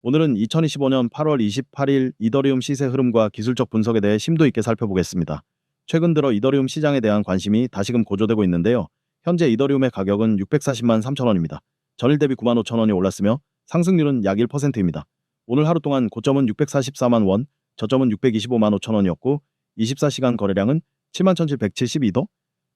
오늘은 2025년 8월 28일 이더리움 시세 흐름과 기술적 분석에 대해 심도 있게 살펴보겠습니다. 최근 들어 이더리움 시장에 대한 관심이 다시금 고조되고 있는데요. 현재 이더리움의 가격은 640만 3천 원입니다. 전일 대비 9만 5천 원이 올랐으며 상승률은 약 1%입니다. 오늘 하루 동안 고점은 644만 원, 저점은 625만 5천 원이었고 24시간 거래량은 7만 1772도,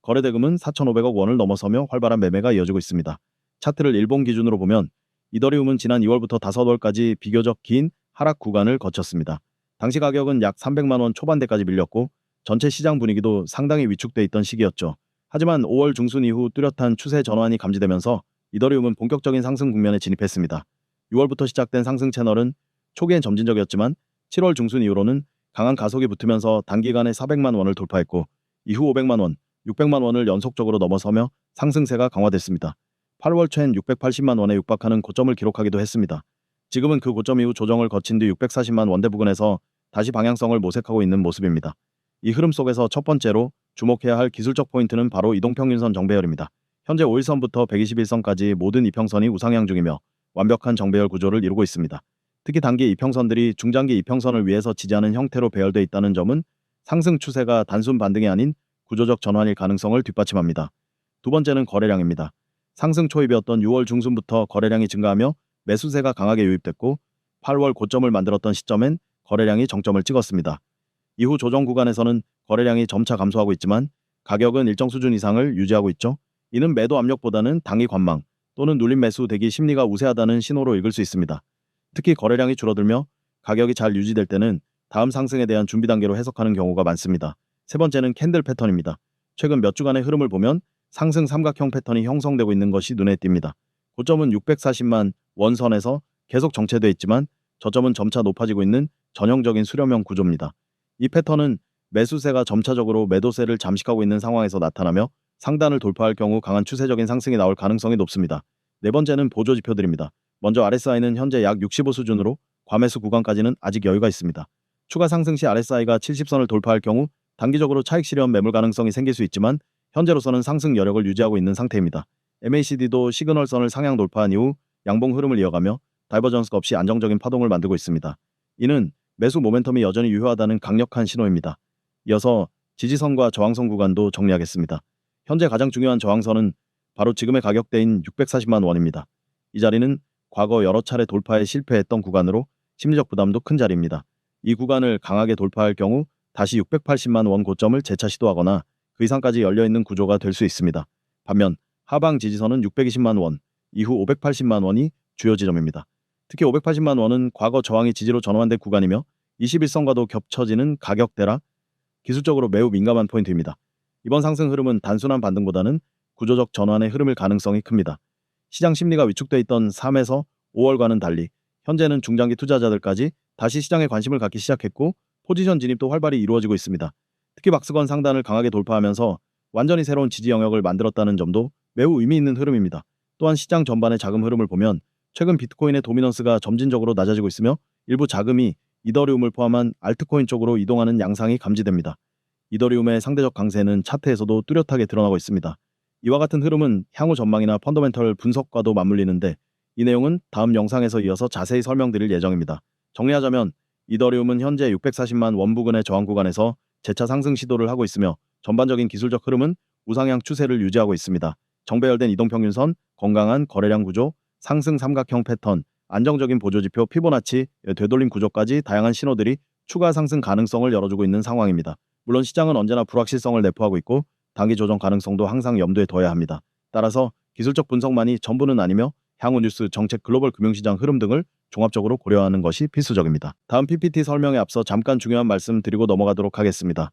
거래대금은 4,500억 원을 넘어서며 활발한 매매가 이어지고 있습니다. 차트를 일본 기준으로 보면 이더리움은 지난 2월부터 5월까지 비교적 긴 하락 구간을 거쳤습니다. 당시 가격은 약 300만 원 초반대까지 밀렸고 전체 시장 분위기도 상당히 위축돼 있던 시기였죠. 하지만 5월 중순 이후 뚜렷한 추세 전환이 감지되면서 이더리움은 본격적인 상승 국면에 진입했습니다. 6월부터 시작된 상승 채널은 초기엔 점진적이었지만 7월 중순 이후로는 강한 가속이 붙으면서 단기간에 400만 원을 돌파했고 이후 500만 원, 600만 원을 연속적으로 넘어서며 상승세가 강화됐습니다. 8월 초엔 680만 원에 육박하는 고점을 기록하기도 했습니다. 지금은 그 고점 이후 조정을 거친 뒤 640만 원대 부근에서 다시 방향성을 모색하고 있는 모습입니다. 이 흐름 속에서 첫 번째로 주목해야 할 기술적 포인트는 바로 이동평균선 정배열입니다. 현재 5일선부터 121선까지 모든 이평선이 우상향 중이며 완벽한 정배열 구조를 이루고 있습니다. 특히 단기 이평선들이 중장기 이평선을 위해서 지지하는 형태로 배열되어 있다는 점은 상승 추세가 단순 반등이 아닌 구조적 전환일 가능성을 뒷받침합니다. 두 번째는 거래량입니다. 상승 초입이었던 6월 중순부터 거래량이 증가하며 매수세가 강하게 유입됐고 8월 고점을 만들었던 시점엔 거래량이 정점을 찍었습니다. 이후 조정 구간에서는 거래량이 점차 감소하고 있지만 가격은 일정 수준 이상을 유지하고 있죠. 이는 매도 압력보다는 당기 관망 또는 눌림 매수 대기 심리가 우세하다는 신호로 읽을 수 있습니다. 특히 거래량이 줄어들며 가격이 잘 유지될 때는 다음 상승에 대한 준비 단계로 해석하는 경우가 많습니다. 세 번째는 캔들 패턴입니다. 최근 몇 주간의 흐름을 보면 상승 삼각형 패턴이 형성되고 있는 것이 눈에 띕니다. 고점은 640만 원선에서 계속 정체되어 있지만 저점은 점차 높아지고 있는 전형적인 수렴형 구조입니다. 이 패턴은 매수세가 점차적으로 매도세를 잠식하고 있는 상황에서 나타나며 상단을 돌파할 경우 강한 추세적인 상승이 나올 가능성이 높습니다. 네 번째는 보조 지표들입니다. 먼저 RSI는 현재 약 65 수준으로 과매수 구간까지는 아직 여유가 있습니다. 추가 상승 시 RSI가 70선을 돌파할 경우 단기적으로 차익 실현 매물 가능성이 생길 수 있지만 현재로서는 상승 여력을 유지하고 있는 상태입니다. MACD도 시그널선을 상향 돌파한 이후 양봉 흐름을 이어가며 다이버전스가 없이 안정적인 파동을 만들고 있습니다. 이는 매수 모멘텀이 여전히 유효하다는 강력한 신호입니다. 이어서 지지선과 저항선 구간도 정리하겠습니다. 현재 가장 중요한 저항선은 바로 지금의 가격대인 640만 원입니다. 이 자리는 과거 여러 차례 돌파에 실패했던 구간으로 심리적 부담도 큰 자리입니다. 이 구간을 강하게 돌파할 경우 다시 680만 원 고점을 재차 시도하거나 그 이상까지 열려있는 구조가 될 수 있습니다. 반면 하방 지지선은 620만 원, 이후 580만 원이 주요 지점입니다. 특히 580만 원은 과거 저항이 지지로 전환된 구간이며 21선과도 겹쳐지는 가격대라 기술적으로 매우 민감한 포인트입니다. 이번 상승 흐름은 단순한 반등보다는 구조적 전환의 흐름일 가능성이 큽니다. 시장 심리가 위축돼 있던 3에서 5월과는 달리 현재는 중장기 투자자들까지 다시 시장에 관심을 갖기 시작했고 포지션 진입도 활발히 이루어지고 있습니다. 특히 박스권 상단을 강하게 돌파하면서 완전히 새로운 지지 영역을 만들었다는 점도 매우 의미 있는 흐름입니다. 또한 시장 전반의 자금 흐름을 보면 최근 비트코인의 도미넌스가 점진적으로 낮아지고 있으며 일부 자금이 이더리움을 포함한 알트코인 쪽으로 이동하는 양상이 감지됩니다. 이더리움의 상대적 강세는 차트에서도 뚜렷하게 드러나고 있습니다. 이와 같은 흐름은 향후 전망이나 펀더멘털 분석과도 맞물리는데 이 내용은 다음 영상에서 이어서 자세히 설명드릴 예정입니다. 정리하자면 이더리움은 현재 640만 원 부근의 저항 구간에서 재차 상승 시도를 하고 있으며 전반적인 기술적 흐름은 우상향 추세를 유지하고 있습니다. 정배열된 이동평균선, 건강한 거래량 구조, 상승 삼각형 패턴, 안정적인 보조지표 피보나치, 되돌림 구조까지 다양한 신호들이 추가 상승 가능성을 열어주고 있는 상황입니다. 물론 시장은 언제나 불확실성을 내포하고 있고 단기 조정 가능성도 항상 염두에 둬야 합니다. 따라서 기술적 분석만이 전부는 아니며 향후 뉴스, 정책, 글로벌 금융시장 흐름 등을 종합적으로 고려하는 것이 필수적입니다. 다음 PPT 설명에 앞서 잠깐 중요한 말씀 드리고 넘어가도록 하겠습니다.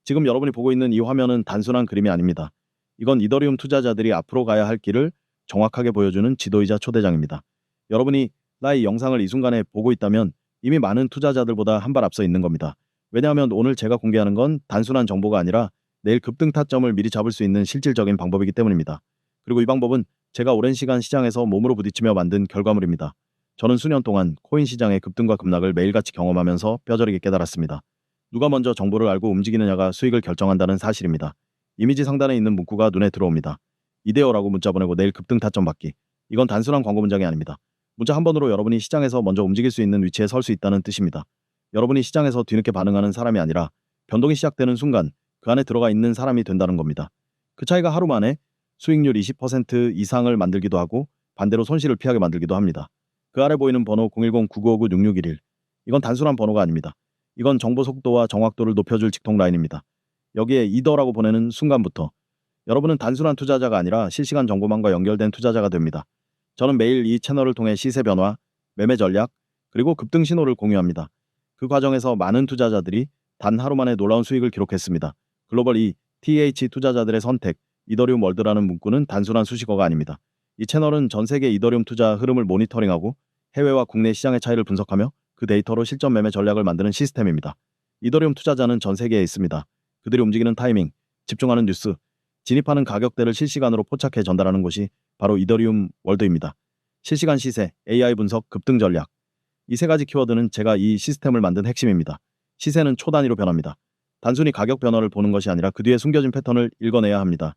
지금 여러분이 보고 있는 이 화면은 단순한 그림이 아닙니다. 이건 이더리움 투자자들이 앞으로 가야 할 길을 정확하게 보여주는 지도이자 초대장입니다. 여러분이 나의 영상을 이 순간에 보고 있다면 이미 많은 투자자들보다 한 발 앞서 있는 겁니다. 왜냐하면 오늘 제가 공개하는 건 단순한 정보가 아니라 내일 급등 타점을 미리 잡을 수 있는 실질적인 방법이기 때문입니다. 그리고 이 방법은 제가 오랜 시간 시장에서 몸으로 부딪히며 만든 결과물입니다. 저는 수년 동안 코인 시장의 급등과 급락을 매일같이 경험하면서 뼈저리게 깨달았습니다. 누가 먼저 정보를 알고 움직이느냐가 수익을 결정한다는 사실입니다. 이미지 상단에 있는 문구가 눈에 들어옵니다. 이데어라고 문자 보내고 내일 급등 타점 받기. 이건 단순한 광고 문장이 아닙니다. 문자 한 번으로 여러분이 시장에서 먼저 움직일 수 있는 위치에 설 수 있다는 뜻입니다. 여러분이 시장에서 뒤늦게 반응하는 사람이 아니라 변동이 시작되는 순간 그 안에 들어가 있는 사람이 된다는 겁니다. 그 차이가 하루 만에 수익률 20% 이상을 만들기도 하고 반대로 손실을 피하게 만들기도 합니다. 그 아래 보이는 번호 010-9959-6611. 이건 단순한 번호가 아닙니다. 이건 정보 속도와 정확도를 높여줄 직통 라인입니다. 여기에 이더라고 보내는 순간부터 여러분은 단순한 투자자가 아니라 실시간 정보망과 연결된 투자자가 됩니다. 저는 매일 이 채널을 통해 시세 변화, 매매 전략, 그리고 급등 신호를 공유합니다. 그 과정에서 많은 투자자들이 단 하루 만에 놀라운 수익을 기록했습니다. 글로벌 ETH 투자자들의 선택, 이더리움 월드라는 문구는 단순한 수식어가 아닙니다. 이 채널은 전 세계 이더리움 투자 흐름을 모니터링하고 해외와 국내 시장의 차이를 분석하며 그 데이터로 실전 매매 전략을 만드는 시스템입니다. 이더리움 투자자는 전 세계에 있습니다. 그들이 움직이는 타이밍, 집중하는 뉴스, 진입하는 가격대를 실시간으로 포착해 전달하는 곳이 바로 이더리움 월드입니다. 실시간 시세, AI 분석, 급등 전략. 이 세 가지 키워드는 제가 이 시스템을 만든 핵심입니다. 시세는 초 단위로 변합니다. 단순히 가격 변화를 보는 것이 아니라 그 뒤에 숨겨진 패턴을 읽어내야 합니다.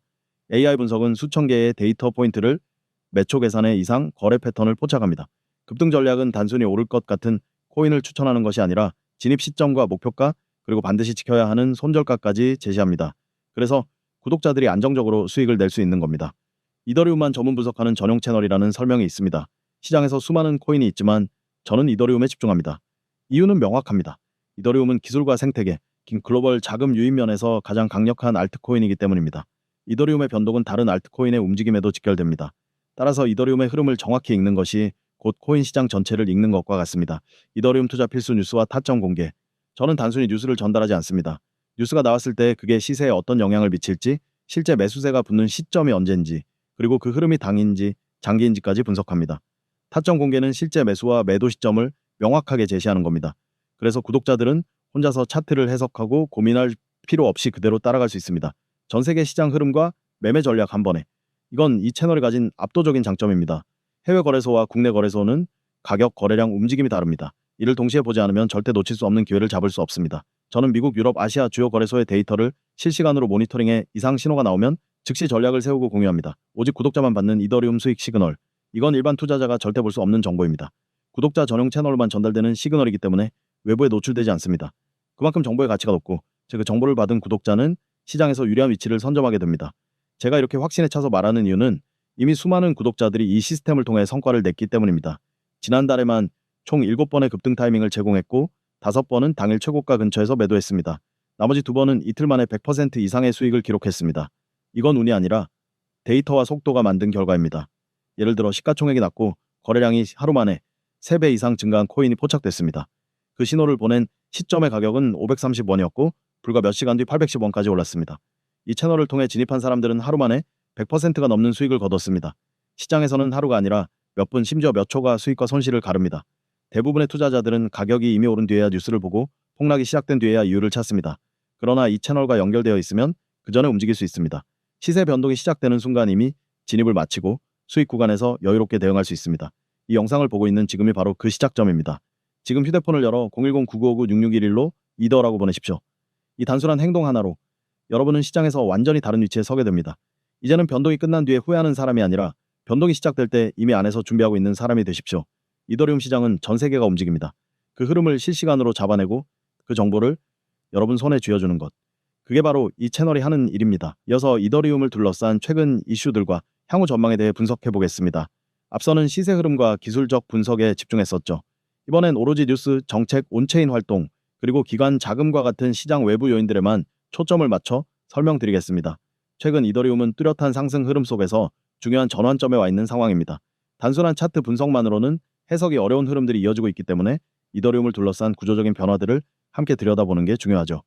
AI 분석은 수천 개의 데이터 포인트를 몇 초 계산의 이상 거래 패턴을 포착합니다. 급등 전략은 단순히 오를 것 같은 코인을 추천하는 것이 아니라 진입 시점과 목표가 그리고 반드시 지켜야 하는 손절가까지 제시합니다. 그래서 구독자들이 안정적으로 수익을 낼 수 있는 겁니다. 이더리움만 전문 분석하는 전용 채널이라는 설명이 있습니다. 시장에서 수많은 코인이 있지만 저는 이더리움에 집중합니다. 이유는 명확합니다. 이더리움은 기술과 생태계, 글로벌 자금 유입 면에서 가장 강력한 알트코인이기 때문입니다. 이더리움의 변동은 다른 알트코인의 움직임에도 직결됩니다. 따라서 이더리움의 흐름을 정확히 읽는 것이 곧 코인 시장 전체를 읽는 것과 같습니다. 이더리움 투자 필수 뉴스와 타점 공개. 저는 단순히 뉴스를 전달하지 않습니다. 뉴스가 나왔을 때 그게 시세에 어떤 영향을 미칠지, 실제 매수세가 붙는 시점이 언제인지, 그리고 그 흐름이 단기인지 장기인지까지 분석합니다. 타점 공개는 실제 매수와 매도 시점을 명확하게 제시하는 겁니다. 그래서 구독자들은 혼자서 차트를 해석하고 고민할 필요 없이 그대로 따라갈 수 있습니다. 전 세계 시장 흐름과 매매 전략 한 번에. 이건 이 채널이 가진 압도적인 장점입니다. 해외 거래소와 국내 거래소는 가격, 거래량, 움직임이 다릅니다. 이를 동시에 보지 않으면 절대 놓칠 수 없는 기회를 잡을 수 없습니다. 저는 미국, 유럽, 아시아 주요 거래소의 데이터를 실시간으로 모니터링해 이상 신호가 나오면 즉시 전략을 세우고 공유합니다. 오직 구독자만 받는 이더리움 수익 시그널. 이건 일반 투자자가 절대 볼 수 없는 정보입니다. 구독자 전용 채널로만 전달되는 시그널이기 때문에 외부에 노출되지 않습니다. 그만큼 정보의 가치가 높고 그 정보를 받은 구독자는 시장에서 유리한 위치를 선점하게 됩니다. 제가 이렇게 확신에 차서 말하는 이유는 이미 수많은 구독자들이 이 시스템을 통해 성과를 냈기 때문입니다. 지난달에만 총 7번의 급등 타이밍을 제공했고 5번은 당일 최고가 근처에서 매도했습니다. 나머지 2번은 이틀 만에 100% 이상의 수익을 기록했습니다. 이건 운이 아니라 데이터와 속도가 만든 결과입니다. 예를 들어 시가총액이 낮고 거래량이 하루 만에 3배 이상 증가한 코인이 포착됐습니다. 그 신호를 보낸 시점의 가격은 530원이었고 불과 몇 시간 뒤 810원까지 올랐습니다. 이 채널을 통해 진입한 사람들은 하루 만에 100%가 넘는 수익을 거뒀습니다. 시장에서는 하루가 아니라 몇 분 심지어 몇 초가 수익과 손실을 가릅니다. 대부분의 투자자들은 가격이 이미 오른 뒤에야 뉴스를 보고 폭락이 시작된 뒤에야 이유를 찾습니다. 그러나 이 채널과 연결되어 있으면 그 전에 움직일 수 있습니다. 시세 변동이 시작되는 순간 이미 진입을 마치고 수익 구간에서 여유롭게 대응할 수 있습니다. 이 영상을 보고 있는 지금이 바로 그 시작점입니다. 지금 휴대폰을 열어 010-9959-6611로 이더라고 보내십시오. 이 단순한 행동 하나로 여러분은 시장에서 완전히 다른 위치에 서게 됩니다. 이제는 변동이 끝난 뒤에 후회하는 사람이 아니라 변동이 시작될 때 이미 안에서 준비하고 있는 사람이 되십시오. 이더리움 시장은 전 세계가 움직입니다. 그 흐름을 실시간으로 잡아내고 그 정보를 여러분 손에 쥐어주는 것. 그게 바로 이 채널이 하는 일입니다. 이어서 이더리움을 둘러싼 최근 이슈들과 향후 전망에 대해 분석해 보겠습니다. 앞서는 시세 흐름과 기술적 분석에 집중했었죠. 이번엔 오로지 뉴스, 정책, 온체인 활동, 그리고 기관 자금과 같은 시장 외부 요인들에만 초점을 맞춰 설명드리겠습니다. 최근 이더리움은 뚜렷한 상승 흐름 속에서 중요한 전환점에 와 있는 상황입니다. 단순한 차트 분석만으로는 해석이 어려운 흐름들이 이어지고 있기 때문에 이더리움을 둘러싼 구조적인 변화들을 함께 들여다보는 게 중요하죠.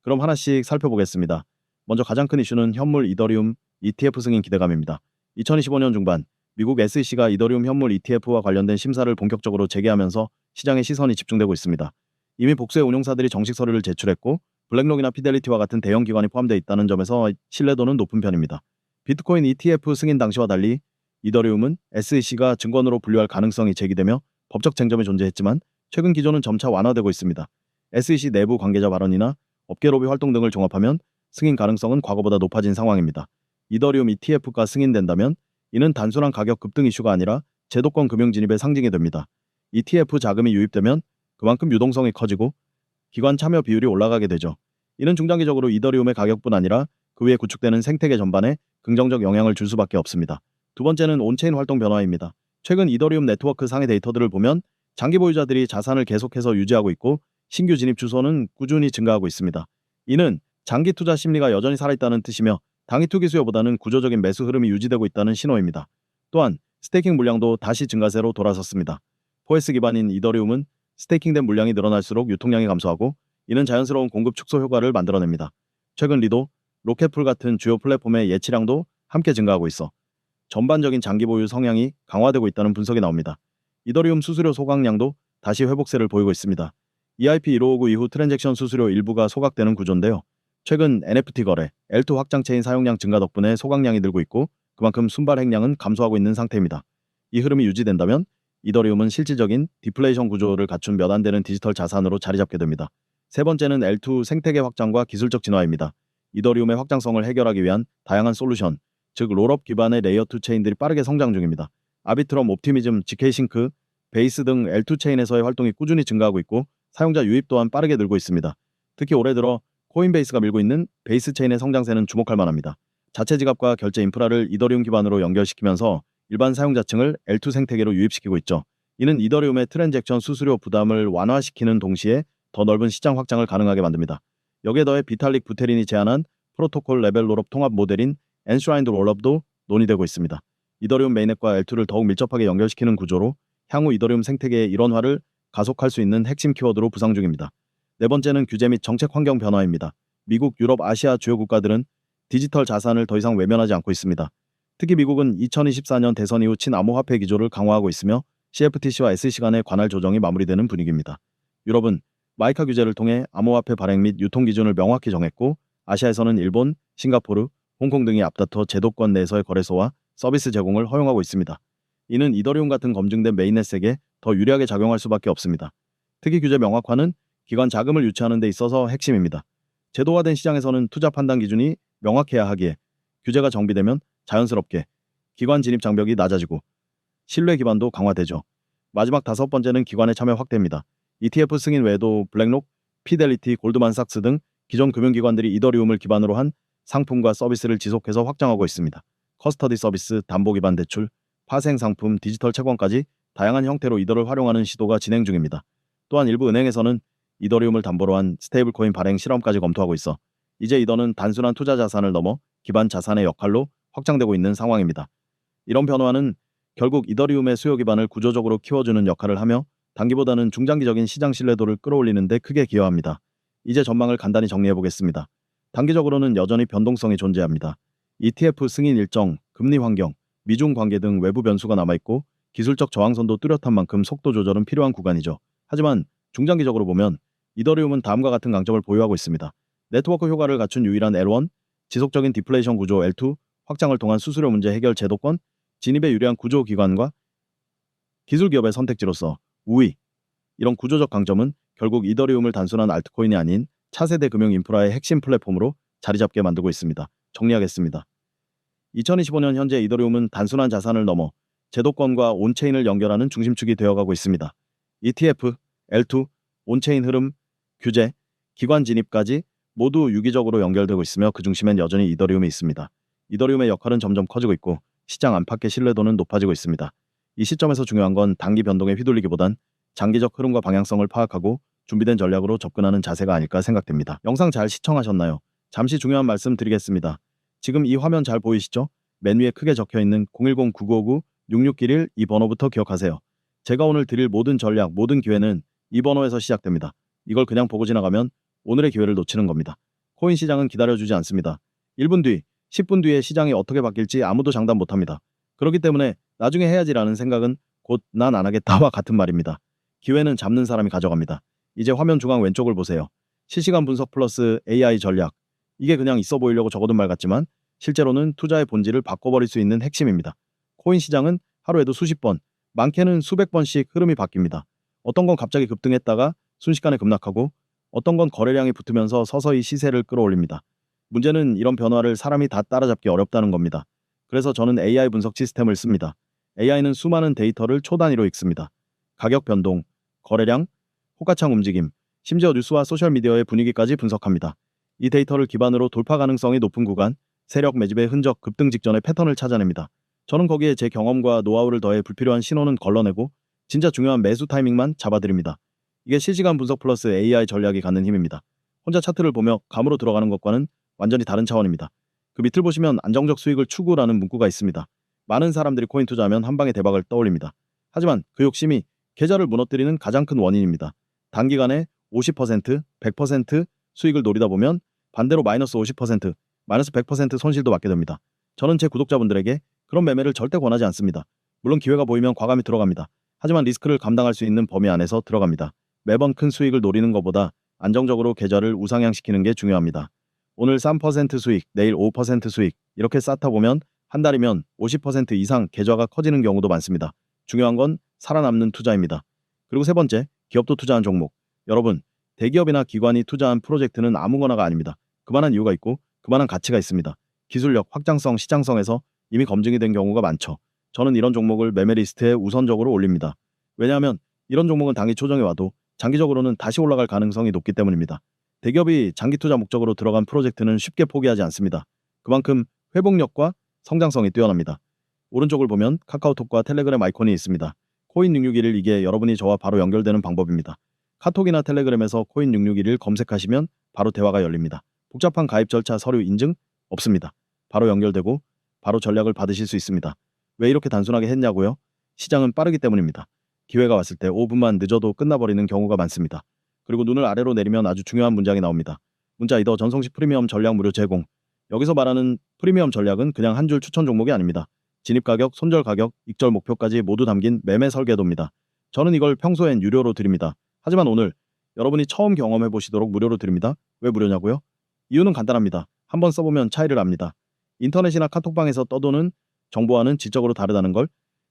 그럼 하나씩 살펴보겠습니다. 먼저 가장 큰 이슈는 현물 이더리움 ETF 승인 기대감입니다. 2025년 중반 미국 SEC가 이더리움 현물 ETF와 관련된 심사를 본격적으로 재개하면서 시장의 시선이 집중되고 있습니다. 이미 복수의 운용사들이 정식 서류를 제출했고 블랙록이나 피델리티와 같은 대형 기관이 포함되어 있다는 점에서 신뢰도는 높은 편입니다. 비트코인 ETF 승인 당시와 달리 이더리움은 SEC가 증권으로 분류할 가능성이 제기되며 법적 쟁점이 존재했지만 최근 기조는 점차 완화되고 있습니다. SEC 내부 관계자 발언이나 업계 로비 활동 등을 종합하면 승인 가능성은 과거보다 높아진 상황입니다. 이더리움 ETF가 승인된다면 이는 단순한 가격 급등 이슈가 아니라 제도권 금융 진입의 상징이 됩니다. ETF 자금이 유입되면 그만큼 유동성이 커지고 기관 참여 비율이 올라가게 되죠. 이는 중장기적으로 이더리움의 가격뿐 아니라 그 위에 구축되는 생태계 전반에 긍정적 영향을 줄 수밖에 없습니다. 두 번째는 온체인 활동 변화입니다. 최근 이더리움 네트워크 상의 데이터들을 보면 장기 보유자들이 자산을 계속해서 유지하고 있고 신규 진입 주소는 꾸준히 증가하고 있습니다. 이는 장기 투자 심리가 여전히 살아있다는 뜻이며 당일 투기 수요보다는 구조적인 매수 흐름이 유지되고 있다는 신호입니다. 또한 스테이킹 물량도 다시 증가세로 돌아섰습니다. 포에스 기반인 이더리움은 스테이킹된 물량이 늘어날수록 유통량이 감소하고 이는 자연스러운 공급 축소 효과를 만들어냅니다. 최근 리도, 로켓풀 같은 주요 플랫폼의 예치량도 함께 증가하고 있어 전반적인 장기 보유 성향이 강화되고 있다는 분석이 나옵니다. 이더리움 수수료 소각량도 다시 회복세를 보이고 있습니다. EIP1559 이후 트랜잭션 수수료 일부가 소각되는 구조인데요. 최근 NFT 거래, L2 확장 체인 사용량 증가 덕분에 소각량이 늘고 있고 그만큼 순발 행량은 감소하고 있는 상태입니다. 이 흐름이 유지된다면 이더리움은 실질적인 디플레이션 구조를 갖춘 몇 안 되는 디지털 자산으로 자리 잡게 됩니다. 세 번째는 L2 생태계 확장과 기술적 진화입니다. 이더리움의 확장성을 해결하기 위한 다양한 솔루션, 즉 롤업 기반의 레이어2 체인들이 빠르게 성장 중입니다. 아비트럼, 옵티미즘, GK싱크, 베이스 등 L2 체인에서의 활동이 꾸준히 증가하고 있고 사용자 유입 또한 빠르게 늘고 있습니다. 특히 올해 들어 코인베이스가 밀고 있는 베이스 체인의 성장세는 주목할 만합니다. 자체 지갑과 결제 인프라를 이더리움 기반으로 연결시키면서 일반 사용자층을 L2 생태계로 유입시키고 있죠. 이는 이더리움의 트랜잭션 수수료 부담을 완화시키는 동시에 더 넓은 시장 확장을 가능하게 만듭니다. 여기에 더해 비탈릭 부테린이 제안한 프로토콜 레벨 롤업 통합 모델인 엔슈라인드 롤업도 논의되고 있습니다. 이더리움 메인넷과 L2를 더욱 밀접하게 연결시키는 구조로 향후 이더리움 생태계의 일원화를 가속할 수 있는 핵심 키워드로 부상 중입니다. 네 번째는 규제 및 정책 환경 변화입니다. 미국, 유럽, 아시아 주요 국가들은 디지털 자산을 더 이상 외면하지 않고 있습니다. 특히 미국은 2024년 대선 이후 친암호화폐 기조를 강화하고 있으며 CFTC와 SEC 간의 관할 조정이 마무리되는 분위기입니다. 유럽은 마이카 규제를 통해 암호화폐 발행 및 유통 기준을 명확히 정했고 아시아에서는 일본, 싱가포르, 홍콩 등이 앞다퉈 제도권 내에서의 거래소와 서비스 제공을 허용하고 있습니다. 이는 이더리움 같은 검증된 메인넷에게 더 유리하게 작용할 수밖에 없습니다. 특히 규제 명확화는 기관 자금을 유치하는 데 있어서 핵심입니다. 제도화된 시장에서는 투자 판단 기준이 명확해야 하기에 규제가 정비되면 자연스럽게 기관 진입 장벽이 낮아지고 신뢰 기반도 강화되죠. 마지막 다섯 번째는 기관의 참여 확대입니다. ETF 승인 외에도 블랙록, 피델리티, 골드만삭스 등 기존 금융기관들이 이더리움을 기반으로 한 상품과 서비스를 지속해서 확장하고 있습니다. 커스터디 서비스, 담보 기반 대출, 파생 상품, 디지털 채권까지 다양한 형태로 이더를 활용하는 시도가 진행 중입니다. 또한 일부 은행에서는 이더리움을 담보로 한 스테이블코인 발행 실험까지 검토하고 있어 이제 이더는 단순한 투자 자산을 넘어 기반 자산의 역할로 확장되고 있는 상황입니다. 이런 변화는 결국 이더리움의 수요 기반을 구조적으로 키워주는 역할을 하며 단기보다는 중장기적인 시장 신뢰도를 끌어올리는 데 크게 기여합니다. 이제 전망을 간단히 정리해 보겠습니다. 단기적으로는 여전히 변동성이 존재합니다. ETF 승인 일정, 금리 환경, 미중 관계 등 외부 변수가 남아있고 기술적 저항선도 뚜렷한 만큼 속도 조절은 필요한 구간이죠. 하지만 중장기적으로 보면 이더리움은 다음과 같은 강점을 보유하고 있습니다. 네트워크 효과를 갖춘 유일한 L1, 지속적인 디플레이션 구조 L2, 확장을 통한 수수료 문제 해결 제도권, 진입에 유리한 구조 기관과 기술 기업의 선택지로서 우위. 이런 구조적 강점은 결국 이더리움을 단순한 알트코인이 아닌 차세대 금융 인프라의 핵심 플랫폼으로 자리 잡게 만들고 있습니다. 정리하겠습니다. 2025년 현재 이더리움은 단순한 자산을 넘어 제도권과 온체인을 연결하는 중심축이 되어가고 있습니다. ETF, L2, 온체인 흐름, 규제, 기관 진입까지 모두 유기적으로 연결되고 있으며 그 중심엔 여전히 이더리움이 있습니다. 이더리움의 역할은 점점 커지고 있고 시장 안팎의 신뢰도는 높아지고 있습니다. 이 시점에서 중요한 건 단기 변동에 휘둘리기보단 장기적 흐름과 방향성을 파악하고 준비된 전략으로 접근하는 자세가 아닐까 생각됩니다. 영상 잘 시청하셨나요? 잠시 중요한 말씀 드리겠습니다. 지금 이 화면 잘 보이시죠? 맨 위에 크게 적혀있는 010-9959-6611 이 번호부터 기억하세요. 제가 오늘 드릴 모든 전략, 모든 기회는 이 번호에서 시작됩니다. 이걸 그냥 보고 지나가면 오늘의 기회를 놓치는 겁니다. 코인 시장은 기다려주지 않습니다. 1분 뒤, 10분 뒤에 시장이 어떻게 바뀔지 아무도 장담 못합니다. 그렇기 때문에 나중에 해야지라는 생각은 곧 난 안 하겠다와 같은 말입니다. 기회는 잡는 사람이 가져갑니다. 이제 화면 중앙 왼쪽을 보세요. 실시간 분석 플러스 AI 전략. 이게 그냥 있어 보이려고 적어둔 말 같지만 실제로는 투자의 본질을 바꿔버릴 수 있는 핵심입니다. 코인 시장은 하루에도 수십 번, 많게는 수백 번씩 흐름이 바뀝니다. 어떤 건 갑자기 급등했다가 순식간에 급락하고 어떤 건 거래량이 붙으면서 서서히 시세를 끌어올립니다. 문제는 이런 변화를 사람이 다 따라잡기 어렵다는 겁니다. 그래서 저는 AI 분석 시스템을 씁니다. AI는 수많은 데이터를 초 단위로 읽습니다. 가격 변동, 거래량, 호가창 움직임, 심지어 뉴스와 소셜미디어의 분위기까지 분석합니다. 이 데이터를 기반으로 돌파 가능성이 높은 구간, 세력 매집의 흔적, 급등 직전의 패턴을 찾아냅니다. 저는 거기에 제 경험과 노하우를 더해 불필요한 신호는 걸러내고 진짜 중요한 매수 타이밍만 잡아드립니다. 이게 실시간 분석 플러스 AI 전략이 갖는 힘입니다. 혼자 차트를 보며 감으로 들어가는 것과는 완전히 다른 차원입니다. 그 밑을 보시면 안정적 수익을 추구라는 문구가 있습니다. 많은 사람들이 코인 투자하면 한 방에 대박을 떠올립니다. 하지만 그 욕심이 계좌를 무너뜨리는 가장 큰 원인입니다. 단기간에 50%, 100% 수익을 노리다 보면 반대로 마이너스 50%, 마이너스 100% 손실도 받게 됩니다. 저는 제 구독자분들에게 그런 매매를 절대 권하지 않습니다. 물론 기회가 보이면 과감히 들어갑니다. 하지만 리스크를 감당할 수 있는 범위 안에서 들어갑니다. 매번 큰 수익을 노리는 것보다 안정적으로 계좌를 우상향시키는 게 중요합니다. 오늘 3% 수익, 내일 5% 수익 이렇게 쌓다 보면 한 달이면 50% 이상 계좌가 커지는 경우도 많습니다. 중요한 건 살아남는 투자입니다. 그리고 세 번째, 기업도 투자한 종목. 여러분, 대기업이나 기관이 투자한 프로젝트는 아무거나가 아닙니다. 그만한 이유가 있고 그만한 가치가 있습니다. 기술력, 확장성, 시장성에서 이미 검증이 된 경우가 많죠. 저는 이런 종목을 매매 리스트에 우선적으로 올립니다. 왜냐하면 이런 종목은 단기 조정이 와도 장기적으로는 다시 올라갈 가능성이 높기 때문입니다. 대기업이 장기 투자 목적으로 들어간 프로젝트는 쉽게 포기하지 않습니다. 그만큼 회복력과 성장성이 뛰어납니다. 오른쪽을 보면 카카오톡과 텔레그램 아이콘이 있습니다. 코인 661을 이게 여러분이 저와 바로 연결되는 방법입니다. 카톡이나 텔레그램에서 코인 661을 검색하시면 바로 대화가 열립니다. 복잡한 가입 절차, 서류 인증 없습니다. 바로 연결되고 바로 전략을 받으실 수 있습니다. 왜 이렇게 단순하게 했냐고요? 시장은 빠르기 때문입니다. 기회가 왔을 때 5분만 늦어도 끝나버리는 경우가 많습니다. 그리고 눈을 아래로 내리면 아주 중요한 문장이 나옵니다. 문자 이더 전송식 프리미엄 전략 무료 제공. 여기서 말하는 프리미엄 전략은 그냥 한 줄 추천 종목이 아닙니다. 진입 가격, 손절 가격, 익절 목표까지 모두 담긴 매매 설계도입니다. 저는 이걸 평소엔 유료로 드립니다. 하지만 오늘 여러분이 처음 경험해 보시도록 무료로 드립니다. 왜 무료냐고요? 이유는 간단합니다. 한번 써보면 차이를 압니다. 인터넷이나 카톡방에서 떠도는 정보와는 질적으로 다르다는 걸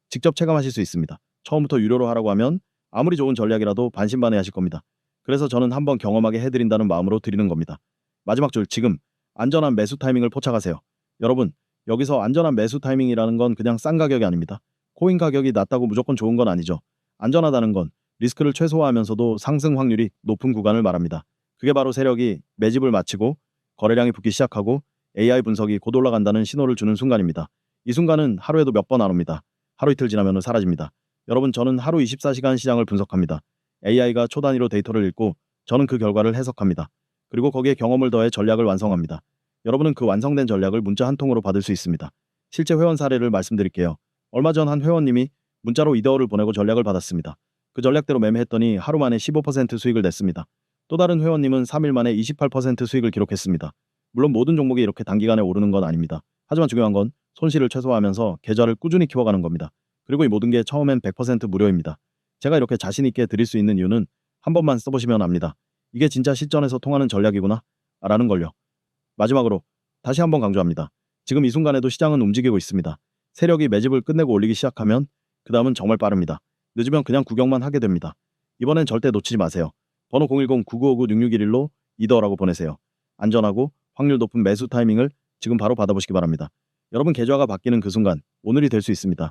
직접 체감하실 수 있습니다. 처음부터 유료로 하라고 하면 아무리 좋은 전략이라도 반신반의하실 겁니다. 그래서 저는 한번 경험하게 해드린다는 마음으로 드리는 겁니다. 마지막 줄, 지금 안전한 매수 타이밍을 포착하세요. 여러분, 여기서 안전한 매수 타이밍이라는 건 그냥 싼 가격이 아닙니다. 코인 가격이 낮다고 무조건 좋은 건 아니죠. 안전하다는 건 리스크를 최소화하면서도 상승 확률이 높은 구간을 말합니다. 그게 바로 세력이 매집을 마치고 거래량이 붙기 시작하고 AI 분석이 곧 올라간다는 신호를 주는 순간입니다. 이 순간은 하루에도 몇 번 안 옵니다. 하루 이틀 지나면 사라집니다. 여러분, 저는 하루 24시간 시장을 분석합니다. AI가 초 단위로 데이터를 읽고 저는 그 결과를 해석합니다. 그리고 거기에 경험을 더해 전략을 완성합니다. 여러분은 그 완성된 전략을 문자 한 통으로 받을 수 있습니다. 실제 회원 사례를 말씀드릴게요. 얼마 전 한 회원님이 문자로 이더를 보내고 전략을 받았습니다. 그 전략대로 매매했더니 하루 만에 15% 수익을 냈습니다. 또 다른 회원님은 3일 만에 28% 수익을 기록했습니다. 물론 모든 종목이 이렇게 단기간에 오르는 건 아닙니다. 하지만 중요한 건 손실을 최소화하면서 계좌를 꾸준히 키워가는 겁니다. 그리고 이 모든 게 처음엔 100% 무료입니다. 제가 이렇게 자신 있게 드릴 수 있는 이유는 한 번만 써보시면 압니다. 이게 진짜 실전에서 통하는 전략이구나 라는 걸요. 마지막으로 다시 한번 강조합니다. 지금 이 순간에도 시장은 움직이고 있습니다. 세력이 매집을 끝내고 올리기 시작하면 그 다음은 정말 빠릅니다. 늦으면 그냥 구경만 하게 됩니다. 이번엔 절대 놓치지 마세요. 번호 010-9959-6611로 이더라고 보내세요. 안전하고 확률 높은 매수 타이밍을 지금 바로 받아보시기 바랍니다. 여러분 계좌가 바뀌는 그 순간 오늘이 될 수 있습니다.